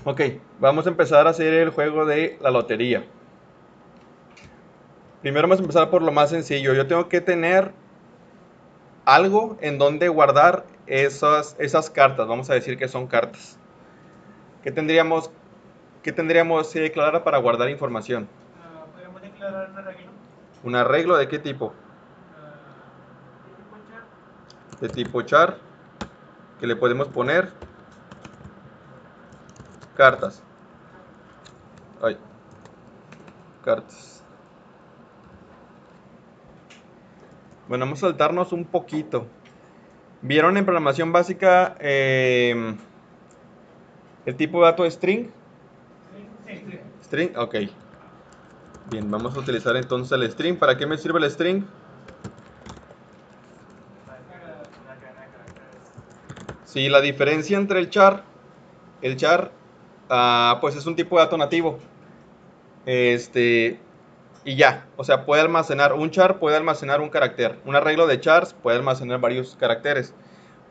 Ok, vamos a empezar a hacer el juego de la lotería. Primero vamos a empezar por lo más sencillo. Yo tengo que tener algo en donde guardar esas cartas. Vamos a decir que son cartas. ¿Qué tendríamos, qué tendríamos que declarar para guardar información? Podríamos declarar un arreglo ¿Un arreglo de qué tipo? de tipo char. De tipo char, que le podemos poner cartas. Ay, cartas. Bueno, vamos a saltarnos un poquito. ¿Vieron en programación básica el tipo de dato string? Sí. String, ok. Bien, vamos a utilizar entonces el string. ¿Para qué me sirve el string? Para una cadena de caracteres. Si la diferencia entre el char, pues es un tipo de dato nativo. Este, y ya, o sea, puede almacenar un char, puede almacenar un carácter. Un arreglo de chars puede almacenar varios caracteres.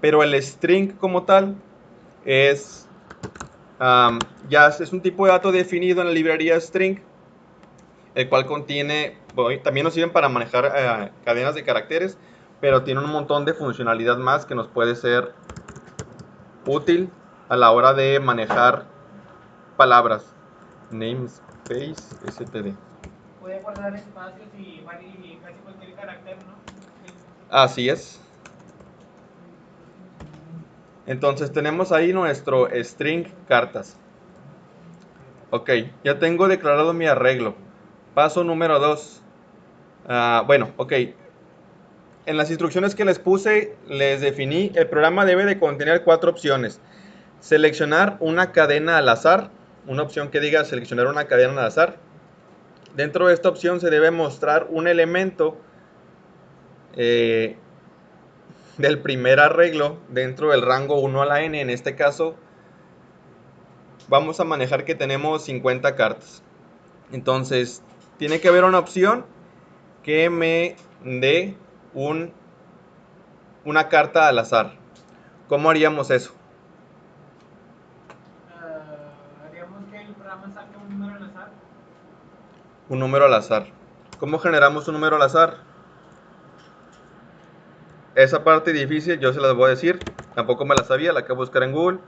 Pero el string como tal es, ya es un tipo de dato definido en la librería string, el cual contiene, bueno, también nos sirven para manejar cadenas de caracteres, pero tiene un montón de funcionalidad más que nos puede ser útil a la hora de manejar palabras. Namespace std. Puede guardar espacios y casi cualquier carácter, ¿no? Así es. Entonces tenemos ahí nuestro string cartas. Ok, ya tengo declarado mi arreglo. Paso número 2. Bueno, ok. En las instrucciones que les puse, les definí, el programa debe de contener 4 opciones. Seleccionar una cadena al azar, una opción que diga seleccionar una cadena al azar. Dentro de esta opción se debe mostrar un elemento eh, del primer arreglo dentro del rango 1 a la n. En este caso, vamos a manejar que tenemos 50 cartas. Entonces, tiene que haber una opción que me dé una carta al azar. ¿Cómo haríamos eso? Haríamos que el programa saque un número al azar. Un número al azar. ¿Cómo generamos un número al azar? Esa parte difícil yo se las voy a decir. Tampoco me la sabía, la acabo de buscar en Google.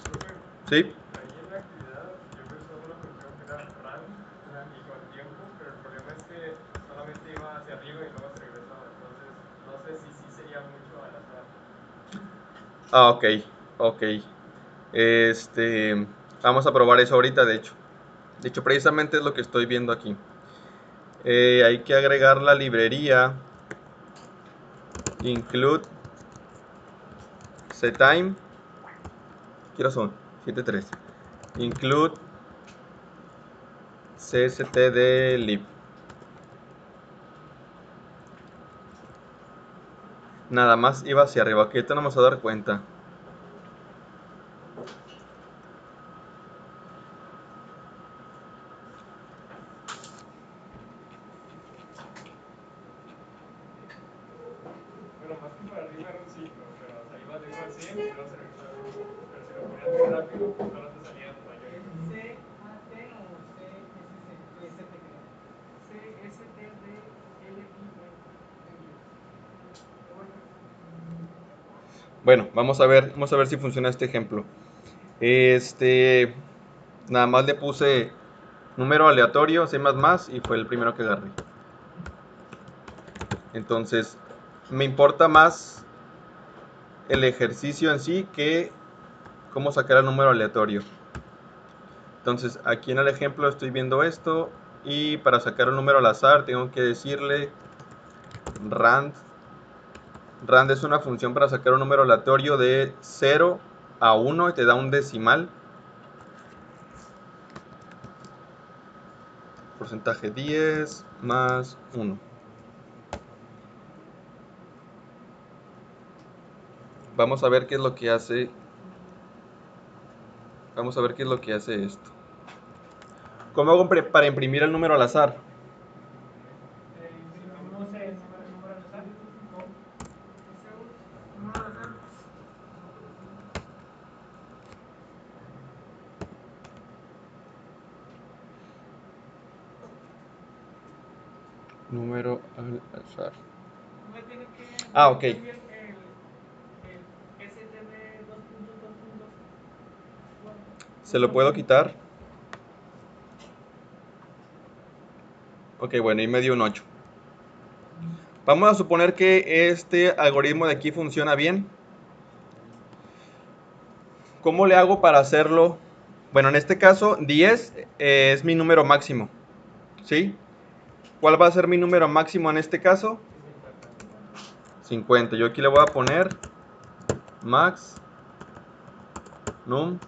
Profe, ¿Sí? ahí en la actividad yo pensaba una función que era run y con tiempo, pero el problema es que solamente iba hacia arriba y luego se regresaba. Entonces, no sé si sí sería mucho al azar. Ok, ok. Este, vamos a probar eso ahorita, de hecho. De hecho, precisamente es lo que estoy viendo aquí. Hay que agregar la librería include setime. ¿Qué son? 7.3. Include cstdlib. Nada más iba hacia arriba. Aquí te vamos a dar cuenta. Bueno, más que para arriba era un ciclo, pero o sea, iba de 1 al 100 y luego se regresaba al 1. Pero si lo ponías muy rápido, pues solo te salían mayor y ¿Es menor. CAT o CST, creo? CSTDLIB. Bueno, vamos a ver si funciona este ejemplo. Este, nada más le puse número aleatorio, C++, y fue el primero que agarré. Entonces, me importa más el ejercicio en sí que cómo sacar el número aleatorio. Entonces, aquí en el ejemplo estoy viendo esto y para sacar un número al azar tengo que decirle rand. Rand es una función para sacar un número aleatorio de 0 a 1 y te da un decimal. Porcentaje 10 más 1. Vamos a ver qué es lo que hace. Vamos a ver qué es lo que hace esto. ¿Cómo hago para imprimir el número al azar? Imprimimos el número al azar. ¿Cómo? Número al azar. número al azar. Me tiene que Ah, ok. cambiar el STD dos puntos. Bueno, Se lo puedo quitar. Ok, bueno, y me dio un 8. Vamos a suponer que este algoritmo de aquí funciona bien. ¿Cómo le hago para hacerlo? Bueno, en este caso 10 es mi número máximo, ¿sí? ¿Cuál va a ser mi número máximo en este caso? 50. Yo aquí le voy a poner max num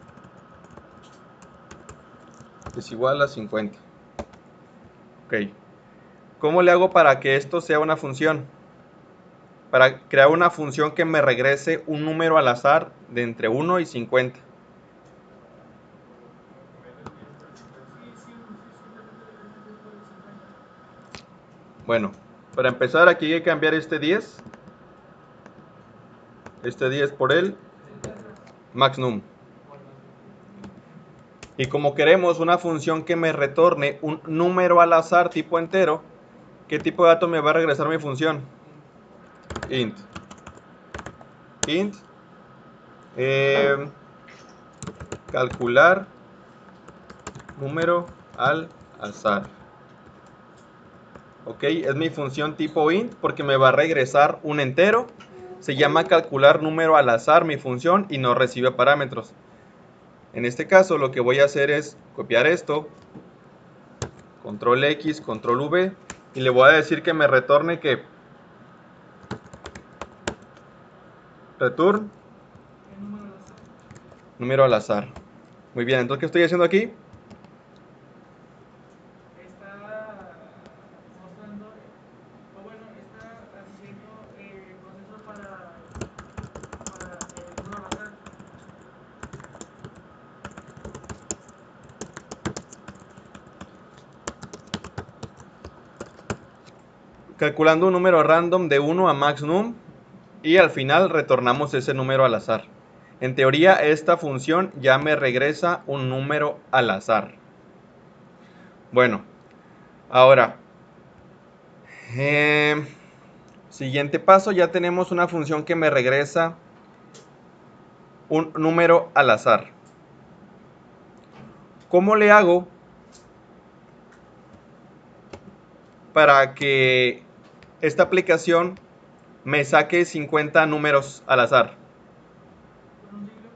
es igual a 50. Ok. ¿Cómo le hago para que esto sea una función? Para crear una función que me regrese un número al azar de entre 1 y 50. simplemente le cambias después de 50. Bueno, para empezar aquí hay que cambiar este 10 por el max num. Y como queremos una función que me retorne un número al azar tipo entero, ¿qué tipo de dato me va a regresar mi función? Int. Int. Calcular número al azar. Ok, es mi función tipo int porque me va a regresar un entero. Se llama calcular número al azar mi función y no recibe parámetros. En este caso lo que voy a hacer es copiar esto, control X, control V, y le voy a decir que me retorne que return El número al azar. número al azar. Muy bien, entonces ¿qué estoy haciendo aquí? Está mostrando, o bueno, está haciendo el proceso para el número al azar. Calculando un número random de 1 a max num y al final retornamos ese número al azar. En teoría esta función ya me regresa un número al azar. Bueno, ahora, siguiente paso, ya tenemos una función que me regresa un número al azar. ¿Cómo le hago para que esta aplicación me saque 50 números al azar? Con un siglo.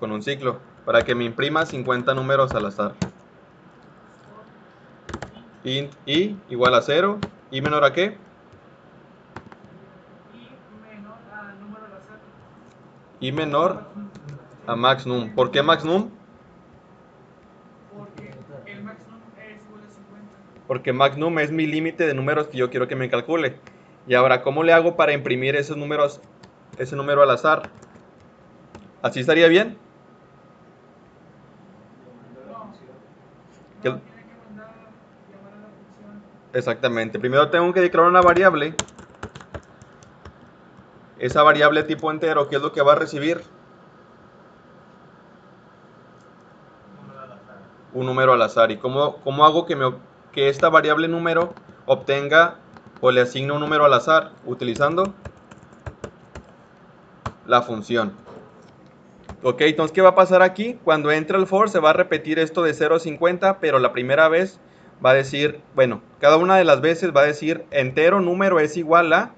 Con un ciclo, para que me imprima 50 números al azar. Int i igual a 0, y menor a qué? Y menor al número al azar. Y menor Maximum. a max num. ¿Por qué max num? Porque el maximum es igual a 50. Porque max num es mi límite de números que yo quiero que me calcule. Y ahora, ¿cómo le hago para imprimir esos números, ese número al azar? ¿Así estaría bien? No, Que- no, tiene que mandar llamar a la función. Exactamente. Primero tengo que declarar una variable. Esa variable tipo entero, ¿qué es lo que va a recibir? Un número al azar. ¿Y cómo hago que esta variable número obtenga o le asigne un número al azar? Utilizando la función. Ok, entonces, ¿qué va a pasar aquí? Cuando entre el for se va a repetir esto de 0 a 50, pero la primera vez va a decir, bueno, cada una de las veces va a decir entero número es igual a,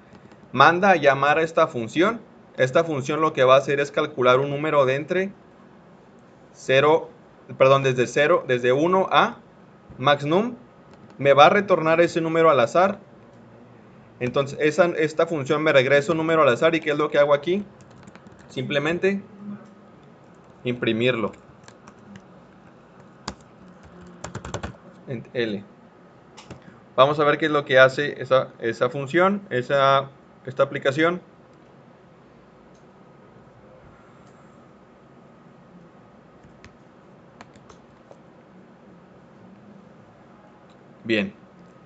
manda a llamar a esta función. Esta función lo que va a hacer es calcular un número de entre 0, perdón, desde 1 a maxnum. Me va a retornar ese número al azar. Entonces, esta función me regresa un número al azar. ¿Y qué es lo que hago aquí? Simplemente imprimirlo en L. Vamos a ver qué es lo que hace esa función, esta aplicación. Bien,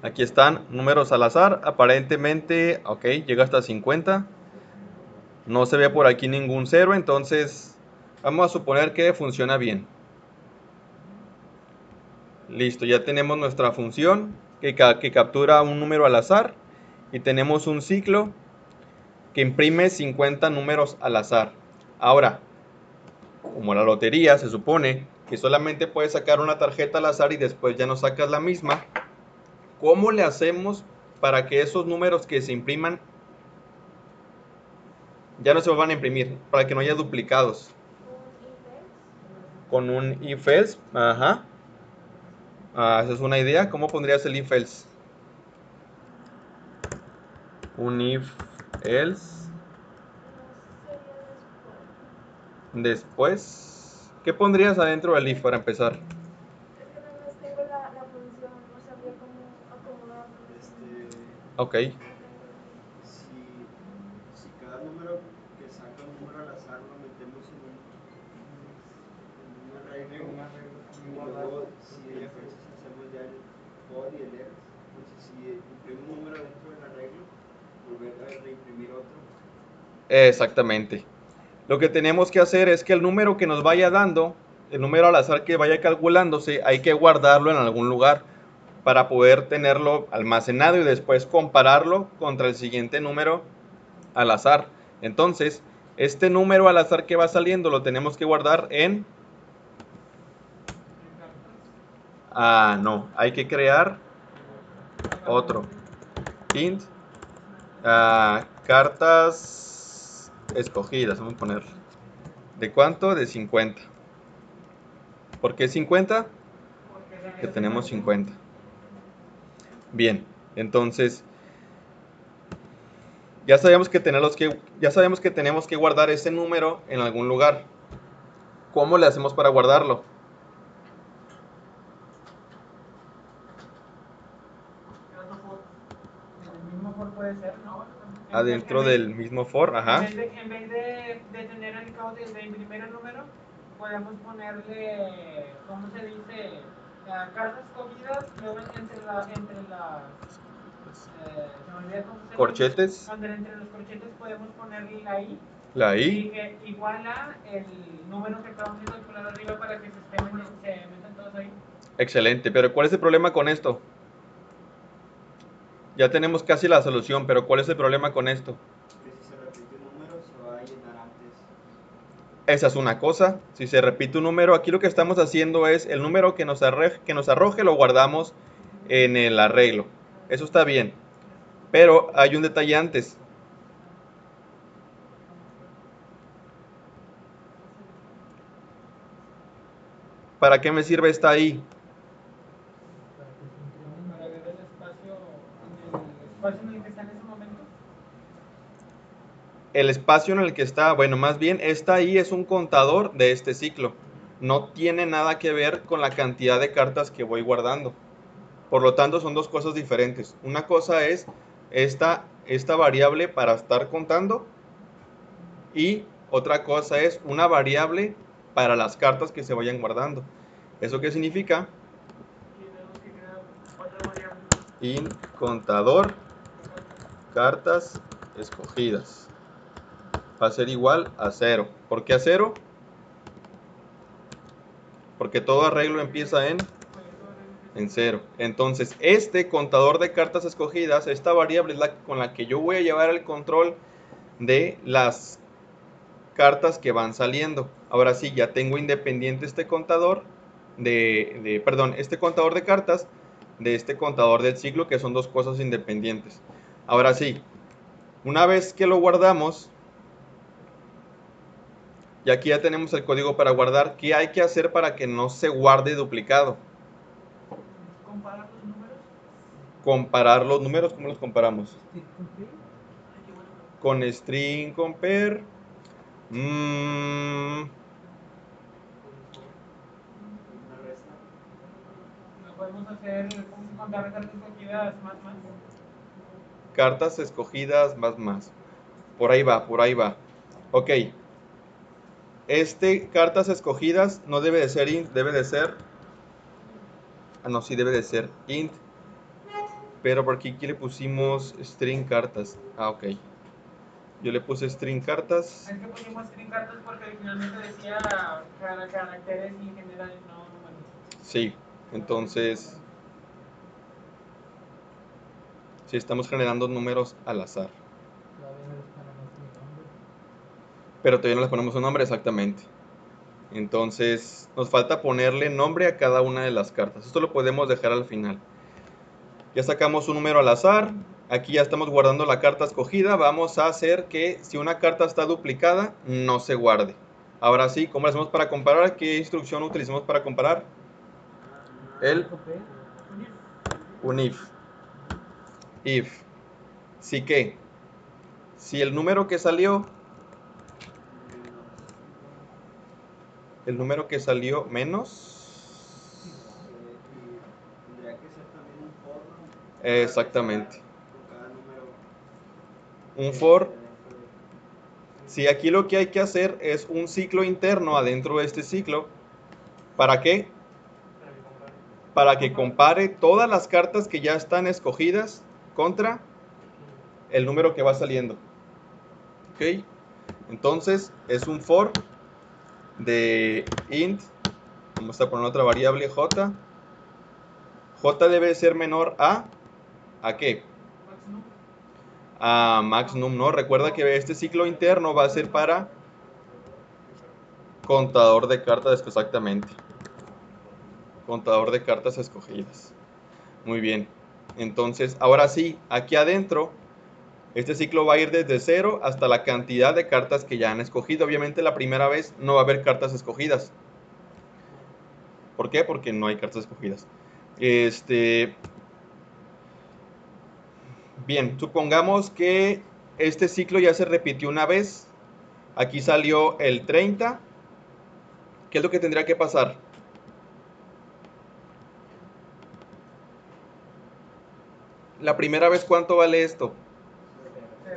aquí están números al azar. Aparentemente, ok, llega hasta 50. No se ve por aquí ningún cero, entonces vamos a suponer que funciona bien. Listo, ya tenemos nuestra función. que captura un número al azar y tenemos un ciclo que imprime 50 números al azar. Ahora, como la lotería, se supone que solamente puedes sacar una tarjeta al azar y después ya no sacas la misma. ¿Cómo le hacemos para que esos números que se impriman ya no se van a imprimir? Para que no haya duplicados. Con un if else, ajá. Esa es una idea. ¿Cómo pondrías el if else? Un if else. Después, ¿qué pondrías adentro del if para empezar? Es que no más tengo la función, no sabría cómo acomodarlo. Ok. Si cada número que saca un número al azar lo metemos en un arreglo, y luego si entonces hacemos ya el for y el else, entonces si imprime un número dentro del arreglo, volver a reimprimir otro. Exactamente. Lo que tenemos que hacer es que el número que nos vaya dando, el número al azar que vaya calculándose, hay que guardarlo en algún lugar para poder tenerlo almacenado y después compararlo contra el siguiente número al azar. Entonces, este número al azar que va saliendo lo tenemos que guardar en... no, hay que crear otro. Int. Cartas escogidas, vamos a poner. ¿De cuánto? De 50. ¿Por qué 50? Que tenemos 50. Bien, entonces ya sabemos que tenemos que guardar ese número en algún lugar. ¿Cómo le hacemos para guardarlo? En el mismo for puede ser, ¿no? Adentro del mismo for, ajá. En vez de tener el caos de imprimir el número, podemos ponerle, ¿cómo se dice? Cartas escogidas, luego entre las se me olvida cómo se Corchetes. dice, entre los corchetes podemos ponerle la i. La i. Y que igual a el número que acabamos de calcular arriba para que se metan todos ahí. Excelente, pero ¿cuál es el problema con esto? Ya tenemos casi la solución, pero ¿cuál es el problema con esto? Que si se repite un número se va a llenar antes. Esa es una cosa. Si se repite un número, aquí lo que estamos haciendo es el número que nos arroje lo guardamos en el arreglo. Eso está bien. Pero hay un detalle antes. ¿Para qué me sirve esta i? Para ver el espacio en el que está en ese momento. El espacio en el que está, bueno, más bien esta i es un contador de este ciclo. No tiene nada que ver con la cantidad de cartas que voy guardando. Por lo tanto, son dos cosas diferentes. Una cosa es esta variable para estar contando y otra cosa es una variable para las cartas que se vayan guardando. ¿Eso qué significa? In contador cartas escogidas va a ser igual a 0. ¿Por qué a 0? Porque todo arreglo empieza en 0. Entonces, este contador de cartas escogidas, esta variable es la con la que yo voy a llevar el control de las cartas que van saliendo. Ahora sí, ya tengo independiente este contador este contador de cartas de este contador del ciclo, que son dos cosas independientes. Ahora sí, una vez que lo guardamos, y aquí ya tenemos el código para guardar, ¿qué hay que hacer para que no se guarde duplicado? Comparar los números. Comparar los números, ¿cómo los comparamos? Con string compare. Una resta. No podemos hacer contar cartas escogidas más. Cartas escogidas más. Por ahí va, por ahí va. Ok. Cartas escogidas no debe de ser int, debe de ser... no, sí debe de ser int. Pero por aquí le pusimos string cartas. Ok. Yo le puse string cartas. Es que pusimos string cartas porque originalmente decía caracteres y generales, no números. Sí, entonces... si estamos generando números al azar. Pero todavía no les ponemos un nombre exactamente. Entonces nos falta ponerle nombre a cada una de las cartas. Esto lo podemos dejar al final. Ya sacamos un número al azar. Aquí ya estamos guardando la carta escogida. Vamos a hacer que si una carta está duplicada, no se guarde. Ahora sí, ¿cómo lo hacemos para comparar? ¿Qué instrucción utilizamos para comparar? Un if. If. Sí que, si el número que salió menos. Y tendría que ser también un for, ¿no? Exactamente. Con cada número. Un for. Sí, aquí lo que hay que hacer es un ciclo interno adentro de este ciclo. ¿Para qué? Para que compare todas las cartas que ya están escogidas contra el número que va saliendo. ¿Ok? Entonces es un for de int. Vamos a poner otra variable j. J debe ser menor a qué? A maxnum, ¿no? Recuerda que este ciclo interno va a ser para contador de cartas, exactamente. Contador de cartas escogidas. Muy bien. Entonces, ahora sí, aquí adentro, este ciclo va a ir desde 0 hasta la cantidad de cartas que ya han escogido. Obviamente la primera vez no va a haber cartas escogidas. ¿Por qué? Porque no hay cartas escogidas. Bien, supongamos que este ciclo ya se repitió una vez. Aquí salió el 30. ¿Qué es lo que tendría que pasar? La primera vez, ¿cuánto vale esto?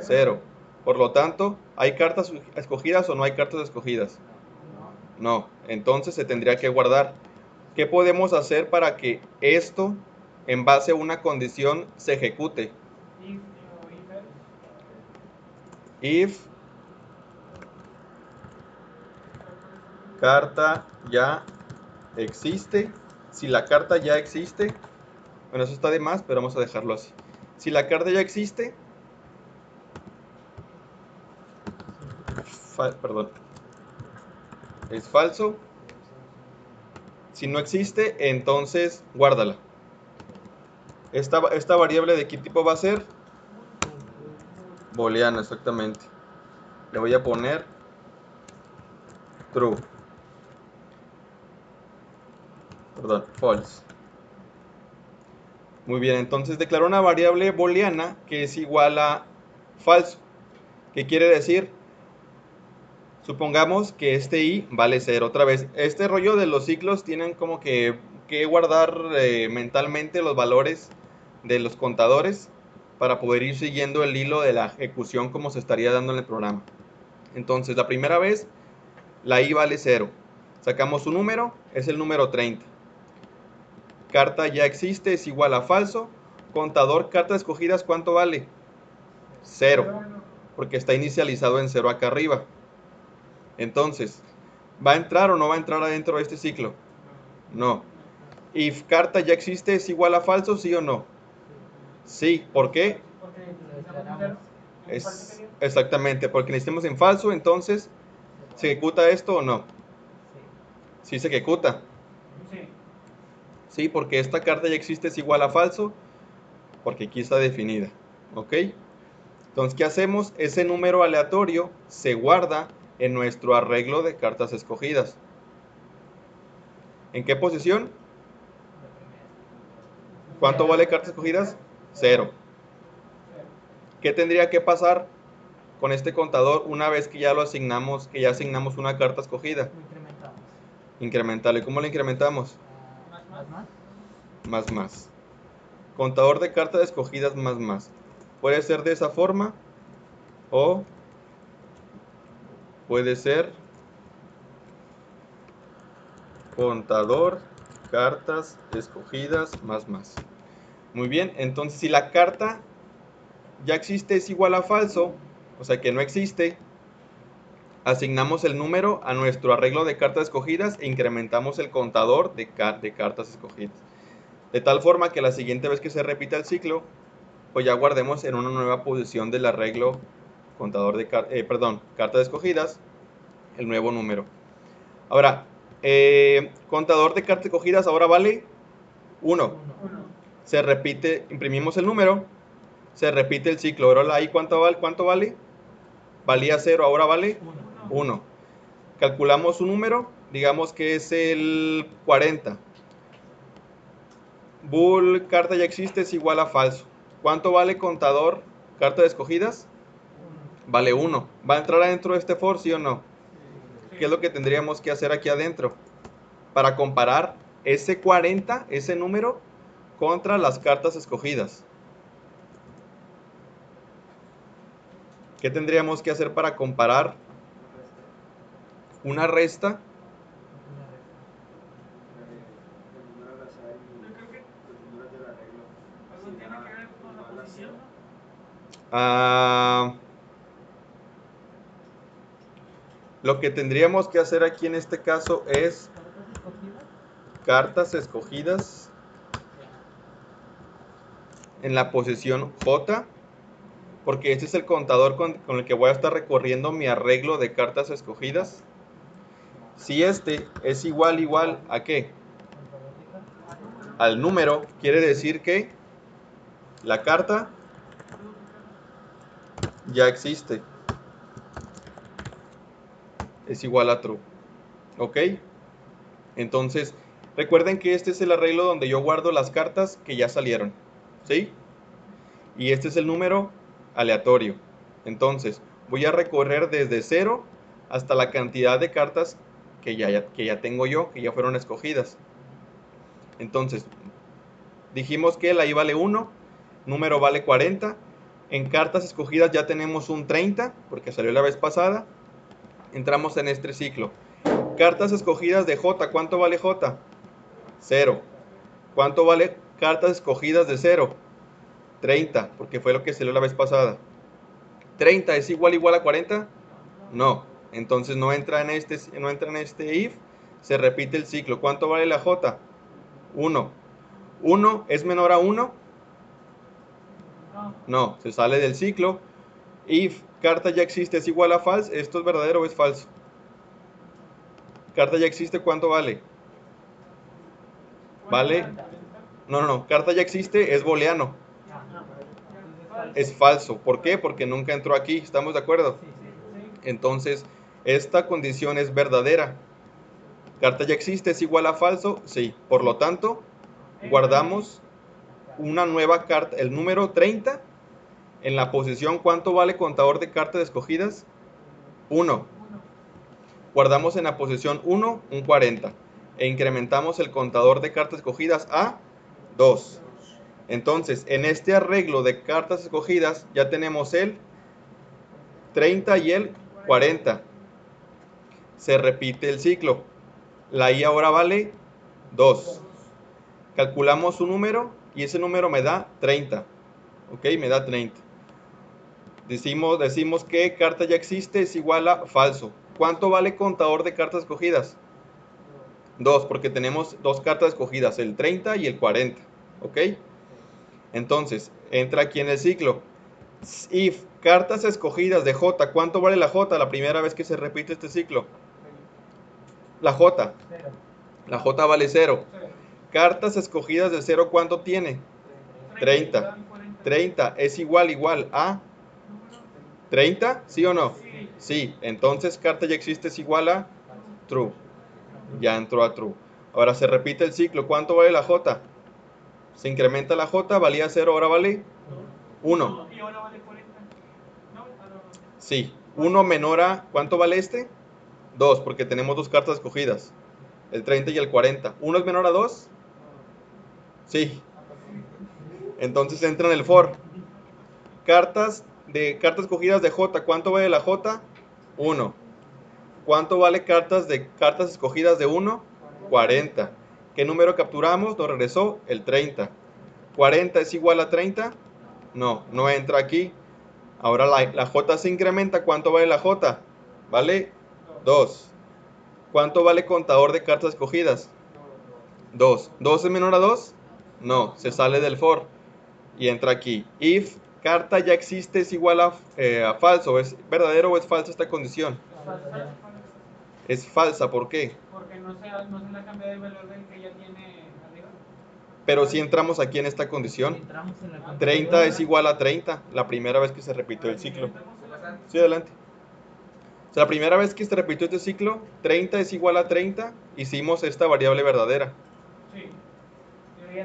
0. Por lo tanto, ¿hay cartas escogidas o no hay cartas escogidas? No. Entonces se tendría que guardar. ¿Qué podemos hacer para que esto, en base a una condición, se ejecute? If carta ya existe. Si la carta ya existe, bueno, eso está de más, pero vamos a dejarlo así. Si la carta ya existe, perdón, es falso. Si no existe, entonces guárdala. Esta variable de qué tipo va a ser? Booleana, exactamente. Le voy a poner true. Perdón, false. Muy bien, entonces declaro una variable booleana que es igual a falso. ¿Qué quiere decir? Supongamos que este i vale 0. Otra vez, este rollo de los ciclos tienen como que guardar mentalmente los valores de los contadores para poder ir siguiendo el hilo de la ejecución como se estaría dando en el programa. Entonces, la primera vez, la i vale 0. Sacamos un número, es el número 30. Carta ya existe, es igual a falso. Contador, cartas escogidas, ¿cuánto vale? 0, porque está inicializado en 0 acá arriba. Entonces, ¿va a entrar o no va a entrar adentro de este ciclo? No. If carta ya existe, ¿es igual a falso, sí o no? Sí, ¿por qué? Exactamente, porque necesitamos en falso, entonces, ¿se ejecuta esto o no? Sí se ejecuta. Sí, porque esta carta ya existe, es igual a falso, porque aquí está definida. ¿Ok? Entonces, ¿qué hacemos? Ese número aleatorio se guarda en nuestro arreglo de cartas escogidas. ¿En qué posición? ¿Cuánto vale cartas escogidas? 0. ¿Qué tendría que pasar con este contador una vez que ya lo asignamos, que ya asignamos una carta escogida? Incrementarlo. ¿Y cómo lo incrementamos? Más. Contador de cartas escogidas más. Puede ser de esa forma o puede ser contador cartas escogidas más. Muy bien, entonces si la carta ya existe es igual a falso, o sea que no existe, asignamos el número a nuestro arreglo de cartas escogidas e incrementamos el contador de cartas escogidas. De tal forma que la siguiente vez que se repita el ciclo, pues ya guardemos en una nueva posición del arreglo contador de cartas escogidas el nuevo número. Ahora, contador de cartas escogidas ahora vale 1. Se repite, imprimimos el número, se repite el ciclo. Ahora ahí ¿cuánto vale? Valía 0, ahora vale 1. Calculamos un número, digamos que es el 40. Bool carta ya existe es igual a falso. ¿Cuánto vale contador cartas escogidas? Vale 1. ¿Va a entrar adentro de este for, sí o no? ¿Qué es lo que tendríamos que hacer aquí adentro? Para comparar ese 40, ese número, contra las cartas escogidas. ¿Qué tendríamos que hacer para comparar una resta? El número al azar y Yo creo que los números del arreglo. algo Si tiene da que ver con la igual a posición, cero. ¿no? Lo que tendríamos que hacer aquí en este caso es cartas escogidas en la posición J, porque este es el contador con el que voy a estar recorriendo mi arreglo de cartas escogidas. Si este es igual a ¿qué? Al número, quiere decir que la carta ya existe. Es igual a true. ¿Ok? Entonces, recuerden que este es el arreglo donde yo guardo las cartas que ya salieron. ¿Sí? Y este es el número aleatorio. Entonces, voy a recorrer desde 0 hasta la cantidad de cartas que ya tengo yo, que ya fueron escogidas. Entonces, dijimos que la I vale 1, número vale 40. En cartas escogidas ya tenemos un 30, porque salió la vez pasada. Entramos en este ciclo. Cartas escogidas de J, ¿cuánto vale J? 0. ¿Cuánto vale cartas escogidas de 0? 30, porque fue lo que salió la vez pasada. 30 es igual a 40? No. Entonces no entra en este if. Se repite el ciclo. ¿Cuánto vale la J? 1. ¿1 es menor a 1? No, se sale del ciclo. If carta ya existe es igual a false. ¿Esto es verdadero o es falso? Carta ya existe, ¿cuánto vale? Vale. No. Carta ya existe es booleano. Es falso. ¿Por qué? Porque nunca entró aquí. ¿Estamos de acuerdo? Entonces, esta condición es verdadera. Carta ya existe es igual a falso. Sí. Por lo tanto, guardamos una nueva carta, el número 30, en la posición ¿cuánto vale contador de cartas escogidas? 1. Guardamos en la posición 1 un 40 e incrementamos el contador de cartas escogidas a 2. Entonces, en este arreglo de cartas escogidas ya tenemos el 30 y el 40. Se repite el ciclo. La I ahora vale 2. Calculamos un número y ese número me da 30. ¿Ok? Me da 30. Decimos que carta ya existe es igual a falso. ¿Cuánto vale contador de cartas escogidas? 2, porque tenemos dos cartas escogidas, el 30 y el 40. ¿Ok? Entonces, entra aquí en el ciclo. If cartas escogidas de J, ¿cuánto vale la J la primera vez que se repite este ciclo? La J. La J vale 0. Cartas escogidas de 0, ¿cuánto tiene? 30. 30 es igual a 30, ¿sí o no? Sí, entonces carta ya existe es igual a true. Ya entró a true. Ahora se repite el ciclo. ¿Cuánto vale la J? Se incrementa la J, valía 0, ahora vale 1. Y ahora vale 40. Sí, 1 menor a, ¿cuánto vale este? 2, porque tenemos dos cartas escogidas, el 30 y el 40. ¿1 es menor a 2? Sí. Entonces entra en el for. Cartas escogidas de J, ¿cuánto vale la J? 1. ¿Cuánto vale cartas escogidas de 1? 40. ¿Qué número capturamos? Nos regresó el 30. ¿40 es igual a 30? No, no entra aquí. Ahora la J se incrementa. ¿Cuánto vale la J? Vale 2. ¿Cuánto vale contador de cartas escogidas? 2. ¿2 es menor a 2? No, se sale del for. y entra aquí. If carta ya existe es igual a falso. ¿Es verdadero o es falsa esta condición? Falsa, Es falsa, ¿por qué? porque no se le ha cambiado el valor del que ya tiene arriba. Pero si entramos aquí en esta condición, Entramos en la 30 es igual a 30, la primera vez que se repitió el ciclo. Sí, adelante. O sea, la primera vez que se repitió este ciclo, 30 es igual a 30, hicimos esta variable verdadera. Sí.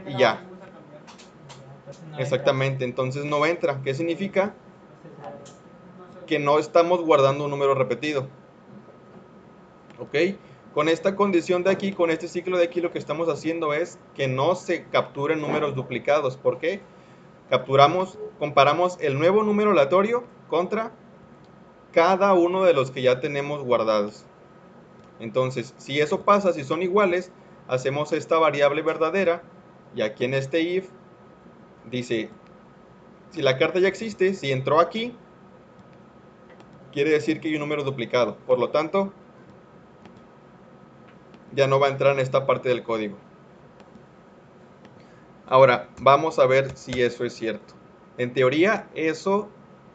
Y ya. Entonces no Exactamente, entonces no entra. ¿Qué significa? entra. Que no estamos guardando un número repetido. ¿Ok? Con esta condición de aquí, con este ciclo de aquí, lo que estamos haciendo es que no se capturen números duplicados. ¿Por qué? Comparamos el nuevo número aleatorio contra cada uno de los que ya tenemos guardados. Entonces, si eso pasa, si son iguales, hacemos esta variable verdadera y aquí en este if dice, si la carta ya existe, si entró aquí, quiere decir que hay un número duplicado. Por lo tanto, ya no va a entrar en esta parte del código. Ahora, vamos a ver si eso es cierto. En teoría, eso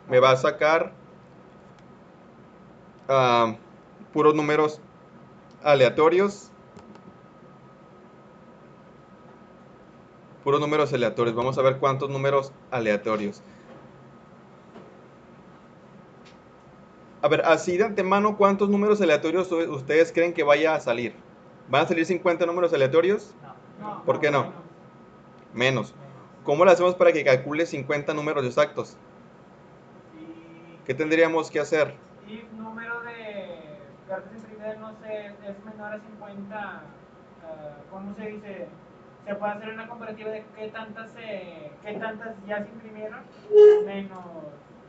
me va a sacar puros números aleatorios. Puros números aleatorios. Vamos a ver cuántos números aleatorios. A ver, así de antemano, ¿cuántos números aleatorios ustedes creen que vaya a salir? ¿Van a salir 50 números aleatorios? No. ¿Por qué no? Menos. ¿Cómo lo hacemos para que calcule 50 números exactos? ¿Qué tendríamos que hacer? If número de cartas imprimidas no sé, es menor a 50, ¿cómo se dice? Se puede hacer una comparativa de qué tantas ya se imprimieron, menos,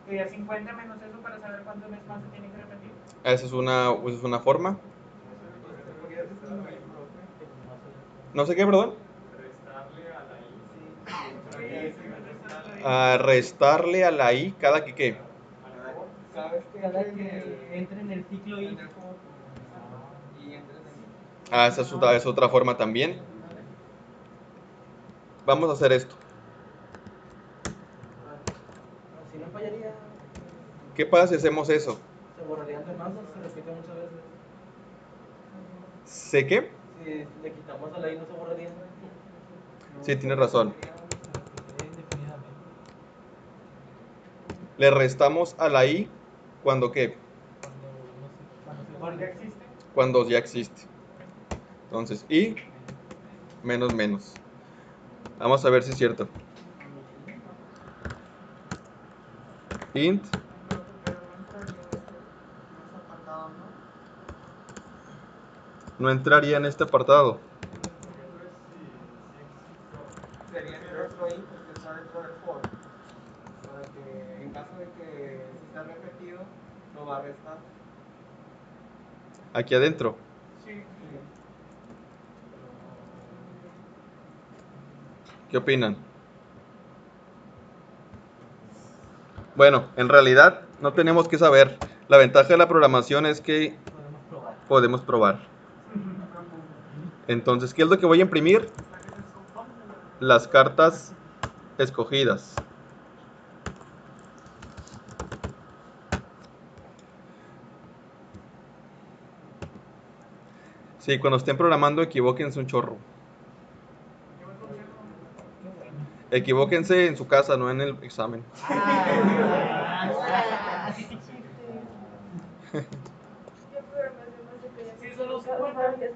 sería 50 menos eso para saber cuántas veces más se tiene que repetir. Esa es una forma. No sé qué, perdón. Restarle a la i. A restarle a la i cada que qué. Cada que entre en el ciclo y Esa es otra forma también. Vamos a hacer esto. si no fallaría, ¿Qué pasa si hacemos eso? se borrarían de más o se repite muchas veces. ¿Sé qué? Si le quitamos a la I no se borraría. Sí, tienes razón. Indefinidamente. Le restamos a la i cuando qué. Cuando se Porque guarde. existe. Cuando ya existe. Entonces, i menos menos. Vamos a ver si es cierto. Int no entraría en este apartado. Sería dentro ahí porque está dentro del for. Para que en caso de que si está repetido, lo va a restar. Aquí adentro. Sí. ¿Qué opinan? Bueno, en realidad no tenemos que saber. La ventaja de la programación es que podemos probar. Entonces, ¿qué es lo que voy a imprimir? Las cartas escogidas. Sí, cuando estén programando, equivóquense un chorro. Equivóquense en su casa, no en el examen. ¿Qué programación más se quería Sí, solo se equivocado cuenta. varias veces?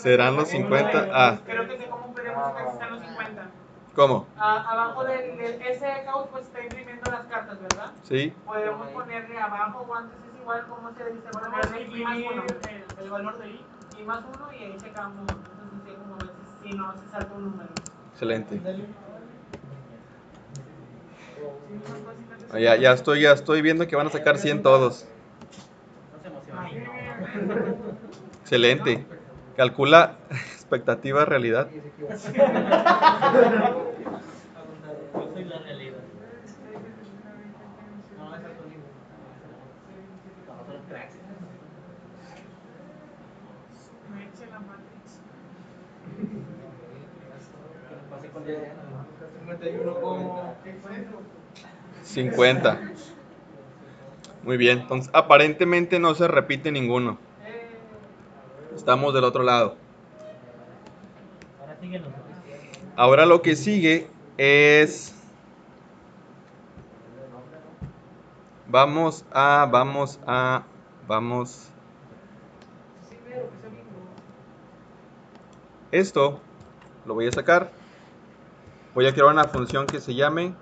Serán los 50. Ah, Creo que sé cómo podemos que están los 50. ¿cómo? Abajo del ese count pues está imprimiendo las cartas, ¿verdad? Sí. Podemos ponerle abajo o antes es igual como se dice, ponerle i más 1, el valor de i más 1 y ahí checamos. Entonces como a veces si no se salta un número. Excelente. Ya estoy viendo que van a sacar 100 todos. No se emociona. Excelente. Calcula expectativa realidad. Yo soy la realidad. No, esa es tu libro. No, son cracks. Me eche la Matrix. 51 50. Muy bien, entonces aparentemente no se repite ninguno. Estamos del otro lado. Ahora sigue nosotros. Ahora lo que sigue es... Vamos. Esto lo voy a sacar. Voy a crear una función que se llame...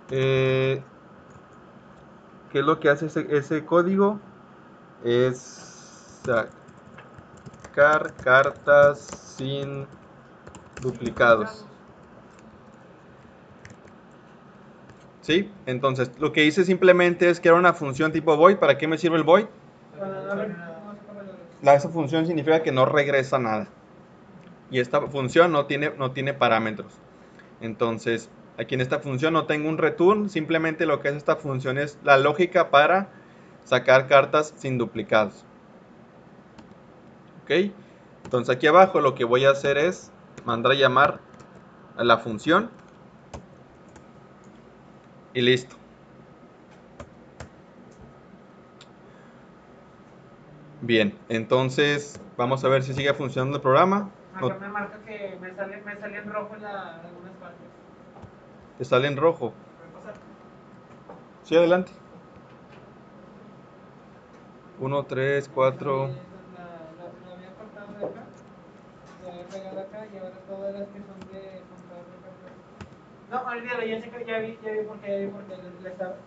¿qué es lo que hace ese código? Es sacar cartas sin duplicados. ¿Sí? Entonces, lo que hice simplemente es crear una función tipo void. ¿Para qué me sirve el void? Esa función significa que no regresa nada. Y esta función no tiene parámetros. Entonces, aquí en esta función no tengo un return. Simplemente lo que hace esta función es la lógica para sacar cartas sin duplicados. ¿Ok? Entonces aquí abajo lo que voy a hacer es mandar a llamar a la función. Y listo. Bien, entonces vamos a ver si sigue funcionando el programa. Acá me marca que me sale en rojo en algunas partes. Te sale en rojo. ¿Puede pasar? Sí, adelante. 1, 3, 4. La había cortado de acá, la había pegado acá y ahora todas las que son de contador de cartas. No, olvídalo, ya vi porque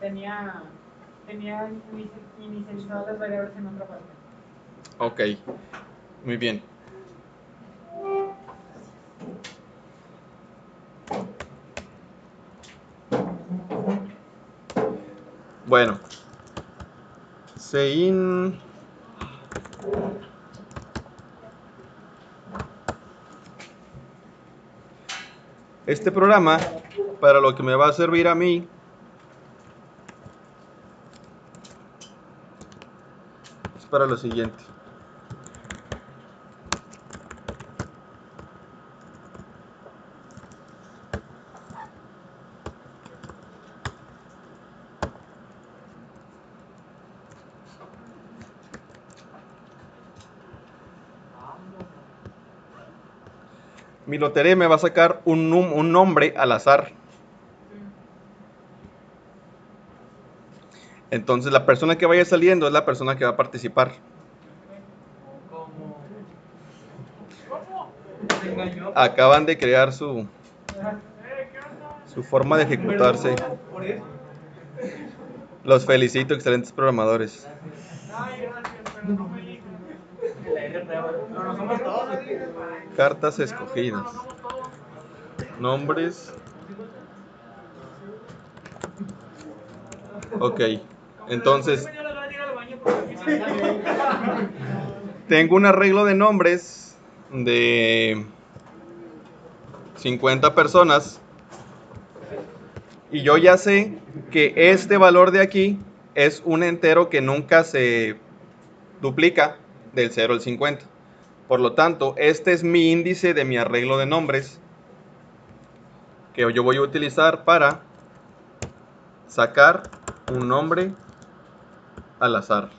tenía inicializadas las variables en otra parte. Ok, muy bien. Bueno, Sein. Este programa, para lo que me va a servir a mí, es para lo siguiente. Mi lotería me va a sacar un nombre al azar. Entonces la persona que vaya saliendo es la persona que va a participar. Se engañó. Acaban de crear su forma de ejecutarse. Por eso. Los felicito, excelentes programadores. Ay, gracias, pero no me digas. La R prueba. No, no somos todos. Cartas escogidas. No somos todos. Nombres. Ok. Entonces, tengo un arreglo de nombres de 50 personas. Y yo ya sé que este valor de aquí es un entero que nunca se duplica del 0 al 50. Por lo tanto, este es mi índice de mi arreglo de nombres que yo voy a utilizar para sacar un nombre al azar.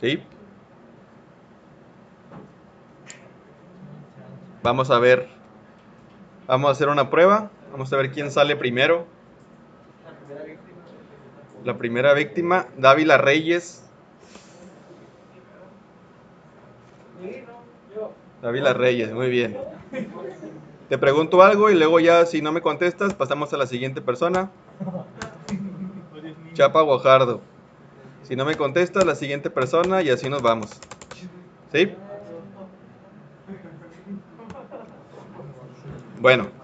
¿Sí? Vamos a ver. Vamos a hacer una prueba. Vamos a ver quién sale primero. La primera víctima, Dávila Reyes. Dávila Reyes, muy bien. Te pregunto algo y luego ya si no me contestas pasamos a la siguiente persona. Chapa Guajardo. Si no me contestas, la siguiente persona y así nos vamos. ¿Sí? Bueno.